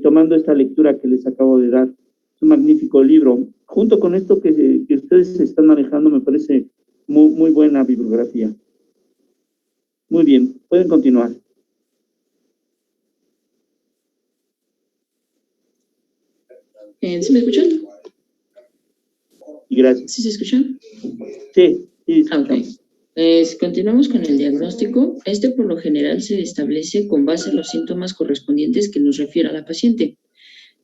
tomando esta lectura que les acabo de dar. Es un magnífico libro. Junto con esto que ustedes están manejando, me parece muy, muy buena bibliografía. Muy bien, pueden continuar. ¿Sí me escuchan? Y gracias. ¿Sí se escuchan? Sí, sí. Ok. Continuamos con el diagnóstico. Por lo general se establece con base en los síntomas correspondientes que nos refiere a la paciente,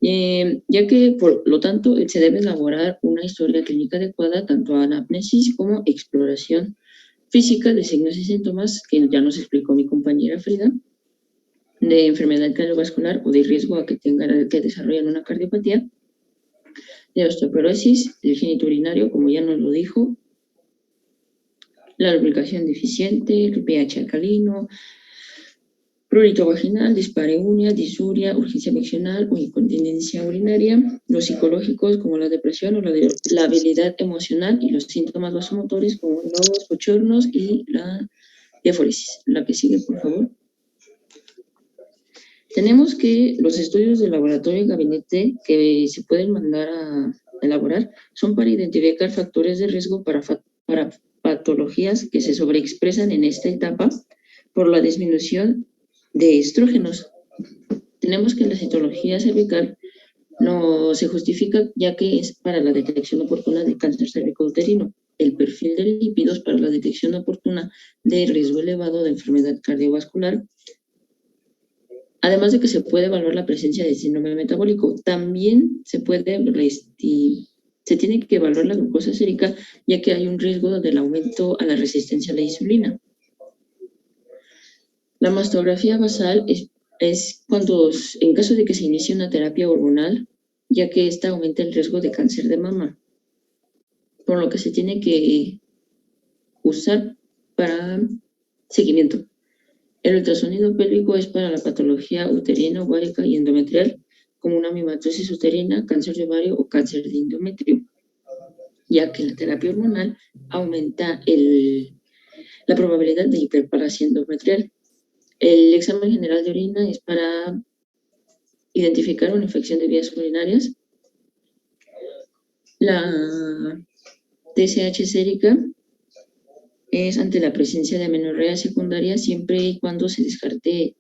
ya que por lo tanto se debe elaborar una historia clínica adecuada tanto a anamnesis como exploración física de signos y síntomas que ya nos explicó mi compañera Frida, de enfermedad cardiovascular o de riesgo a que desarrollen una cardiopatía, de osteoporosis, del gínito urinario, como ya nos lo dijo, la lubricación deficiente, el pH alcalino, prurito vaginal, dispareunia, disuria, urgencia miccional o incontinencia urinaria, los psicológicos como la depresión o la habilidad emocional y los síntomas vasomotores como globos, bochornos y la diaforesis. La que sigue, por favor. Tenemos que los estudios de laboratorio y gabinete que se pueden mandar a elaborar son para identificar factores de riesgo para patologías que se sobreexpresan en esta etapa por la disminución de estrógenos. Tenemos que la citología cervical no se justifica ya que es para la detección oportuna de cáncer cervicouterino, el perfil de lípidos para la detección oportuna de riesgo elevado de enfermedad cardiovascular, además de que se puede evaluar la presencia de síndrome metabólico. También se tiene que evaluar la glucosa sérica, ya que hay un riesgo del aumento a la resistencia a la insulina. La mastografía basal es cuando, en caso de que se inicie una terapia hormonal, ya que esta aumenta el riesgo de cáncer de mama, por lo que se tiene que usar para seguimiento. El ultrasonido pélvico es para la patología uterina, ovárica y endometrial, como una mimatosis uterina, cáncer de ovario o cáncer de endometrio, ya que la terapia hormonal aumenta la probabilidad de hiperplasia endometrial. El examen general de orina es para identificar una infección de vías urinarias. La TSH sérica es ante la presencia de amenorrea secundaria siempre y cuando se descarte,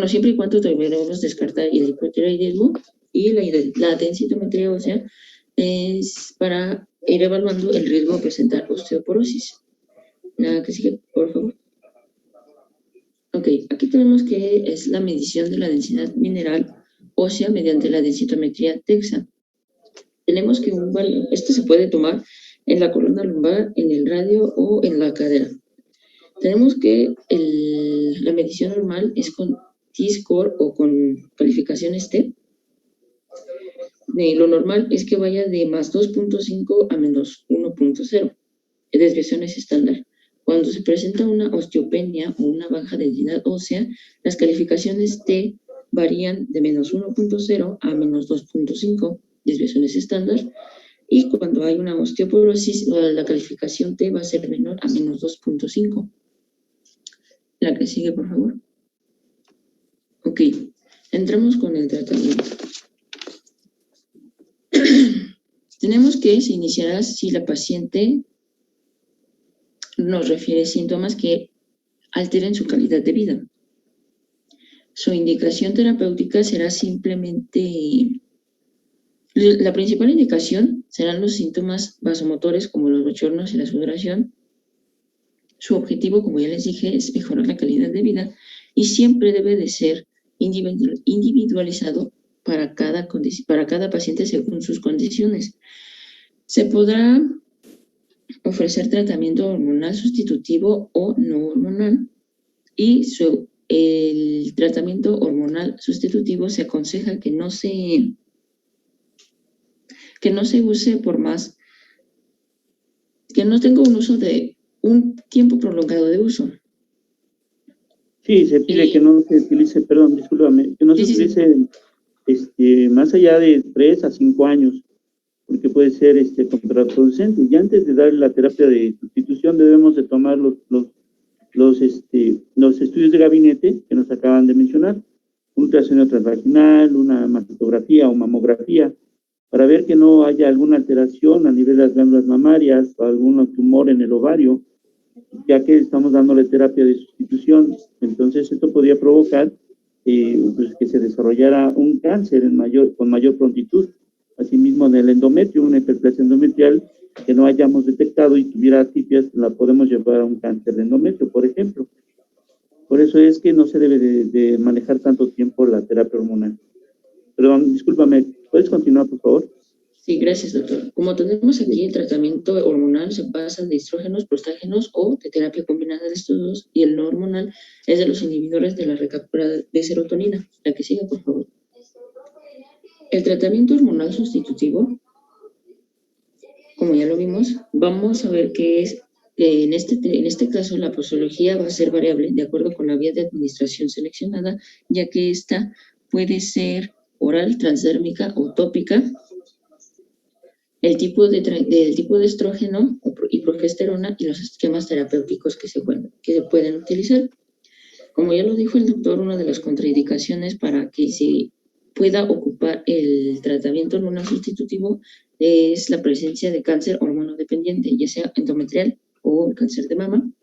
siempre y cuando debemos descartar el hipotiroidismo, y la densitometría ósea es para ir evaluando el riesgo de presentar osteoporosis. La que sigue, por favor. Ok, aquí tenemos que es la medición de la densidad mineral ósea mediante la densitometría DEXA. Tenemos que esto se puede tomar en la columna lumbar, en el radio o en la cadera. Tenemos que la medición normal es con T-score o con calificaciones T. Lo normal es que vaya de más 2.5 a menos 1.0. Desviaciones estándar. Cuando se presenta una osteopenia o una baja densidad ósea, las calificaciones T varían de menos 1.0 a menos 2.5, desviaciones estándar. Y cuando hay una osteoporosis, la calificación T va a ser menor a menos 2.5. La que sigue, por favor. Ok, entramos con el tratamiento. Tenemos que se iniciará si la paciente nos refiere síntomas que alteren su calidad de vida. Su indicación terapéutica será simplemente... La principal indicación serán los síntomas vasomotores como los bochornos y la sudoración. Su objetivo, como ya les dije, es mejorar la calidad de vida y siempre debe de ser individualizado para cada paciente según sus condiciones. Se podrá ofrecer tratamiento hormonal sustitutivo o no hormonal, y el tratamiento hormonal sustitutivo se aconseja que no se use por más, que no tenga un uso de un tiempo prolongado de uso. Sí, se pide que no se utilice, perdón, discúlpame, que no se utilice más allá de 3 a 5 años, porque puede ser contraproducente. Y antes de dar la terapia de sustitución debemos de tomar los estudios de gabinete que nos acaban de mencionar, un ultrasonido transvaginal, una mastografía o mamografía, para ver que no haya alguna alteración a nivel de las glándulas mamarias o algún tumor en el ovario, ya que estamos dándole terapia de sustitución. Entonces esto podría provocar pues que se desarrollara un cáncer con mayor prontitud. Asimismo, en el endometrio, una hiperplasia endometrial que no hayamos detectado y tuviera atipias, la podemos llevar a un cáncer de endometrio, por ejemplo. Por eso es que no se debe de manejar tanto tiempo la terapia hormonal. Perdón, discúlpame, ¿puedes continuar, por favor? Sí, gracias, doctor. Como tenemos aquí, el tratamiento hormonal se basa de estrógenos, prostágenos o de terapia combinada de estos dos, y el no hormonal es de los inhibidores de la recaptura de serotonina. La que sigue, por favor. El tratamiento hormonal sustitutivo, como ya lo vimos, vamos a ver qué es. En este caso, la posología va a ser variable de acuerdo con la vía de administración seleccionada, ya que esta puede ser oral, transdérmica o tópica. El tipo de estrógeno y progesterona y los esquemas terapéuticos que se pueden utilizar. Como ya lo dijo el doctor, una de las contraindicaciones para que se pueda ocupar el tratamiento hormonal sustitutivo es la presencia de cáncer hormonodependiente, ya sea endometrial o cáncer de mama,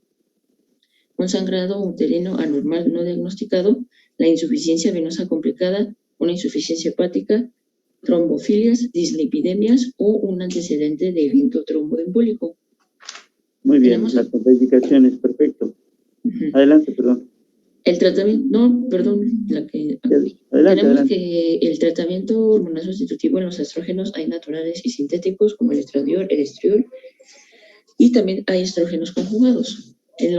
un sangrado uterino anormal no diagnosticado, la insuficiencia venosa complicada, una insuficiencia hepática, trombofilias, dislipidemias o un antecedente de evento tromboembólico. Muy bien, las contraindicaciones, perfecto. Adelante, perdón. El tratamiento, tenemos que el tratamiento hormonal sustitutivo en los estrógenos hay naturales y sintéticos como el estradiol, el estriol, y también hay estrógenos conjugados. En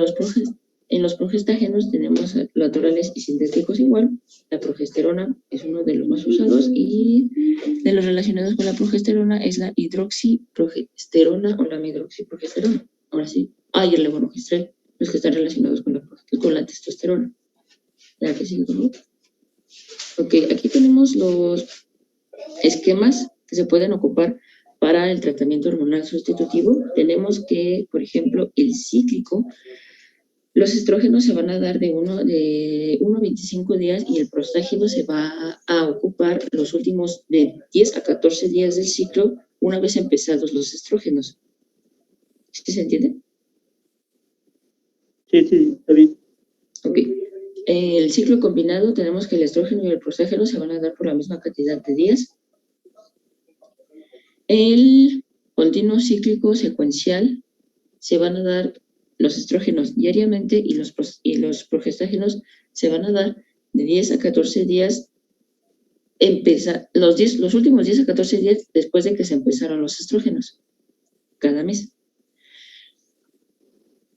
los progestágenos tenemos naturales y sintéticos igual. La progesterona es uno de los más usados, y de los relacionados con la progesterona es la hidroxiprogesterona o la medroxiprogesterona. Ahora sí. Y el levonorgestrel, los que están relacionados con la testosterona. La que sigue, por favor. Ok, aquí tenemos los esquemas que se pueden ocupar para el tratamiento hormonal sustitutivo. Tenemos que, por ejemplo, el cíclico, los estrógenos se van a dar de 1 a 25 días y el prostágeno se va a ocupar los últimos de 10 a 14 días del ciclo una vez empezados los estrógenos. ¿Sí se entiende? Sí, sí, está bien. Ok. El ciclo combinado tenemos que el estrógeno y el prostágeno se van a dar por la misma cantidad de días. El continuo cíclico secuencial se van a dar los estrógenos diariamente y los progestágenos se van a dar de 10 a 14 días, los últimos 10 a 14 días después de que se empezaron los estrógenos, cada mes.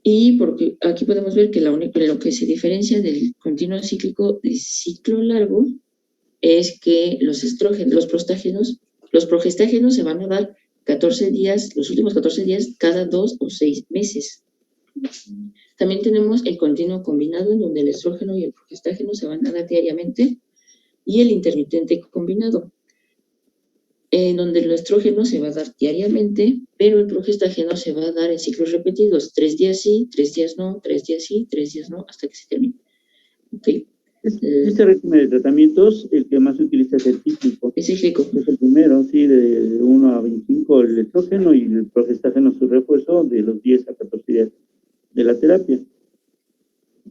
Y porque aquí podemos ver que lo que se diferencia del continuo cíclico del ciclo largo es que los progestágenos se van a dar 14 días, los últimos 14 días cada 2 o 6 meses. También tenemos el continuo combinado, en donde el estrógeno y el progestágeno se van a dar diariamente, y el intermitente combinado, en donde el estrógeno se va a dar diariamente, pero el progestágeno se va a dar en ciclos repetidos, 3 días sí, 3 días no, 3 días sí, 3 días no, hasta que se termine. Okay. Este régimen de tratamientos, el que más se utiliza es el cíclico. Es cíclico. Es el primero, sí, de 1 a 25 el estrógeno y el progestágeno su refuerzo de los 10 a 14 días de la terapia,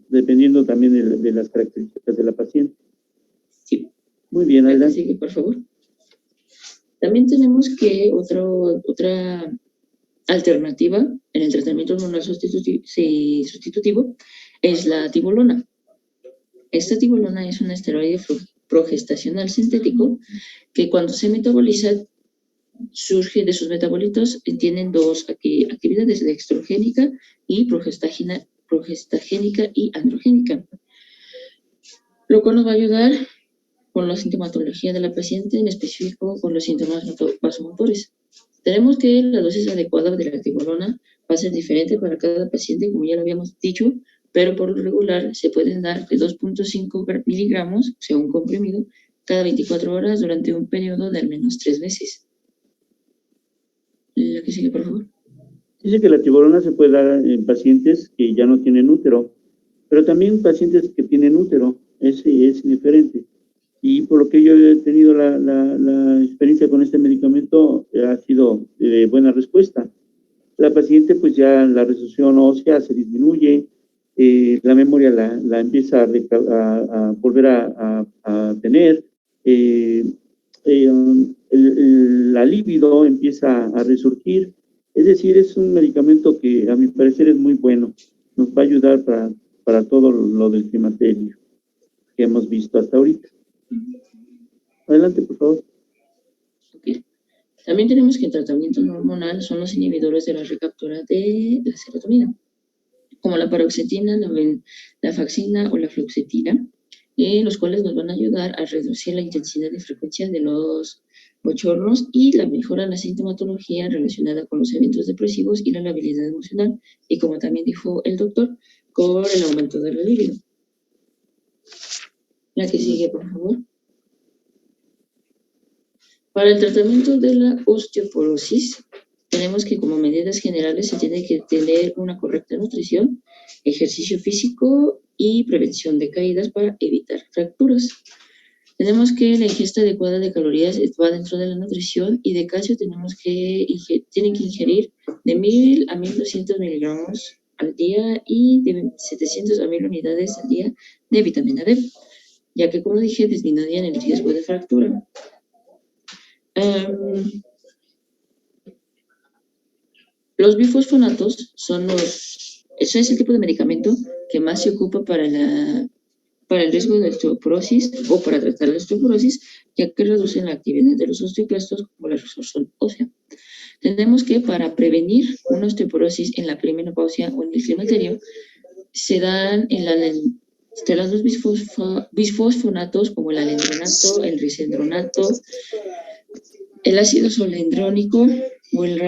dependiendo también de las características de la paciente. Sí. Muy bien, adelante. Sigue, por favor. También tenemos que otra alternativa en el tratamiento hormonal sustitutivo es la tibolona. Esta tibolona es un esteroide progestacional sintético que cuando se metaboliza surge de sus metabolitos, tienen dos actividades, la estrogénica y progestagénica y androgénica, lo cual nos va a ayudar con la sintomatología de la paciente, en específico con los síntomas vasomotores. Tenemos que la dosis adecuada de la tibolona va a ser diferente para cada paciente, como ya lo habíamos dicho, pero por lo regular se pueden dar de 2.5 miligramos, o sea, un comprimido, cada 24 horas durante un periodo de al menos 3 meses. La que sigue, por favor. Dice que la tibolona se puede dar en pacientes que ya no tienen útero, pero también pacientes que tienen útero, ese es diferente. Y por lo que yo he tenido la experiencia con este medicamento, ha sido de buena respuesta. La paciente, pues ya la resolución ósea se disminuye, la memoria la empieza a volver a tener, la libido empieza a resurgir. Es decir, es un medicamento que a mi parecer es muy bueno. Nos va a ayudar para todo lo del climaterio que hemos visto hasta ahorita. Adelante, por favor. Okay. También tenemos que el tratamiento hormonal son los inhibidores de la recaptura de la serotonina, como la paroxetina, la faxina o la fluoxetina, los cuales nos van a ayudar a reducir la intensidad y frecuencia de los bochornos y la mejora en la sintomatología relacionada con los eventos depresivos y la labilidad emocional, y como también dijo el doctor, con el aumento de la libido. La que sigue, por favor. Para el tratamiento de la osteoporosis, tenemos que como medidas generales se tiene que tener una correcta nutrición, ejercicio físico y prevención de caídas para evitar fracturas. Tenemos que la ingesta adecuada de calorías va dentro de la nutrición, y de calcio tienen que ingerir de 1000 a 1200 miligramos al día y de 700 a 1000 unidades al día de vitamina D, ya que, como dije, disminuyen el riesgo de fractura. Los bifosfonatos eso es el tipo de medicamento que más se ocupa para el riesgo de osteoporosis o para tratar la osteoporosis, ya que reducen la actividad de los osteoclastos como la resorción ósea. Tenemos que para prevenir una osteoporosis en la premenopausia o en el climaterio, se dan los bisfosfonatos como el alendronato, el risendronato, el ácido solendrónico o el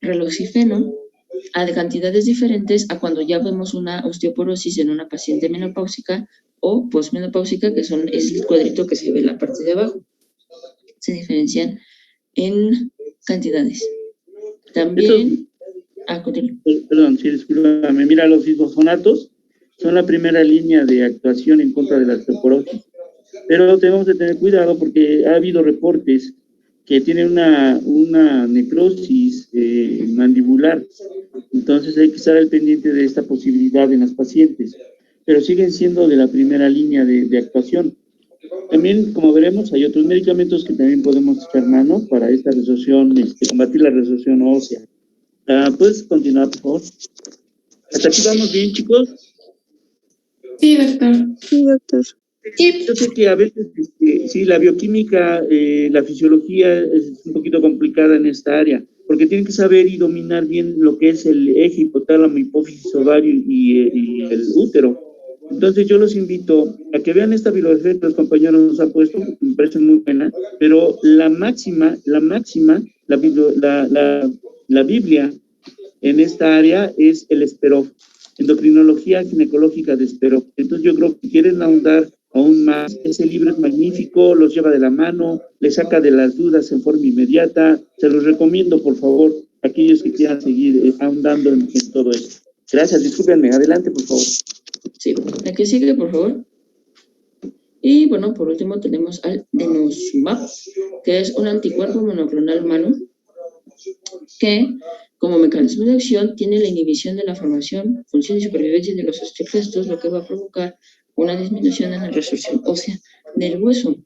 raloxifeno a cantidades diferentes a cuando ya vemos una osteoporosis en una paciente menopáusica o posmenopáusica, que es el cuadrito que se ve en la parte de abajo. Se diferencian en cantidades. También, continúa. Perdón, sí, discúlpame. Mira, los bisfosfonatos son la primera línea de actuación en contra de la osteoporosis. Pero tenemos que tener cuidado porque ha habido reportes que tienen una necrosis mandibular. Entonces hay que estar al pendiente de esta posibilidad en las pacientes. Pero siguen siendo de la primera línea de actuación. También, como veremos, hay otros medicamentos que también podemos echar mano para esta resolución, combatir la resolución ósea. ¿Puedes continuar, por favor? ¿Hasta aquí vamos bien, chicos? Sí, doctor. Sí, doctor. Yo sé que a veces, sí, la bioquímica, la fisiología es un poquito complicada en esta área, porque tienen que saber y dominar bien lo que es el eje hipotálamo, hipófisis, ovario y el útero. Entonces yo los invito a que vean esta bibliografía que los compañeros nos han puesto, me parece muy buena, pero la Biblia en esta área es el Esperov, endocrinología ginecológica de Esperov. Entonces yo creo que quieren ahondar aún más. Ese libro es magnífico, los lleva de la mano, les saca de las dudas en forma inmediata. Se los recomiendo, por favor, a aquellos que quieran seguir ahondando en todo esto. Gracias, discúlpenme. Adelante, por favor. Sí, la que sigue, por favor. Y bueno, por último tenemos al denosumab, que es un anticuerpo monoclonal humano que, como mecanismo de acción, tiene la inhibición de la formación, función y supervivencia de los osteoclastos, lo que va a provocar una disminución en la resorción ósea del hueso.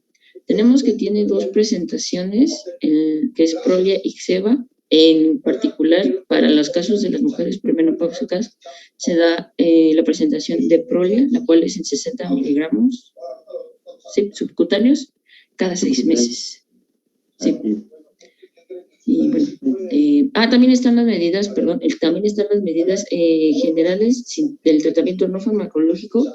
Tenemos que tiene dos presentaciones, que es Prolia y Xeva. En particular, para los casos de las mujeres premenopáusicas, se da la presentación de Prolia, la cual es en 60 miligramos subcutáneos cada 6 meses. Sí. Y bueno, también están las medidas, generales del tratamiento no farmacológico,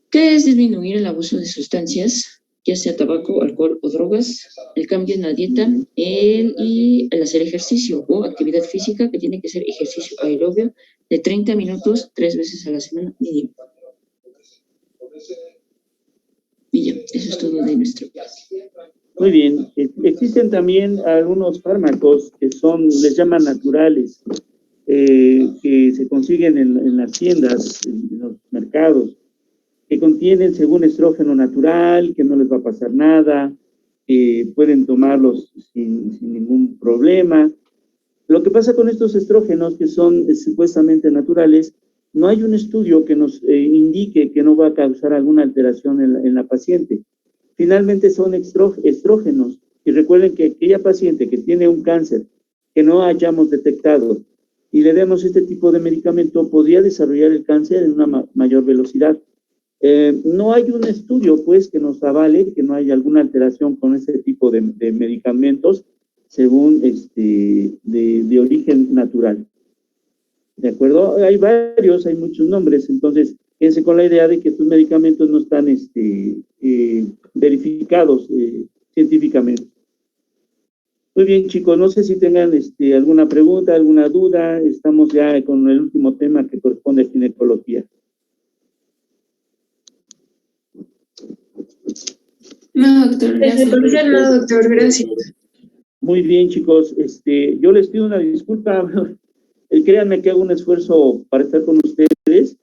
que es disminuir el abuso de sustancias, ya sea tabaco, alcohol o drogas, el cambio en la dieta, y el hacer ejercicio o actividad física, que tiene que ser ejercicio aerobio de 30 minutos 3 veces a la semana mínimo. Y ya, eso es todo de nuestro caso. Muy bien. Existen también algunos fármacos que les llaman naturales, que se consiguen en las tiendas, en los mercados, que contienen según estrógeno natural, que no les va a pasar nada, pueden tomarlos sin ningún problema. Lo que pasa con estos estrógenos, que son supuestamente naturales, no hay un estudio que nos indique que no va a causar alguna alteración en la paciente. Finalmente son estrógenos, y recuerden que aquella paciente que tiene un cáncer que no hayamos detectado y le demos este tipo de medicamento, podría desarrollar el cáncer en una mayor velocidad. No hay un estudio, pues, que nos avale que no hay alguna alteración con este tipo de medicamentos según de origen natural. ¿De acuerdo? Hay muchos nombres, entonces, fíjense con la idea de que estos medicamentos no están verificados científicamente. Muy bien, chicos, no sé si tengan alguna pregunta, alguna duda. Estamos ya con el último tema que corresponde a ginecología. No, doctor, gracias. No, doctor, gracias. Muy bien, chicos, yo les pido una disculpa. Créanme que hago un esfuerzo para estar con ustedes,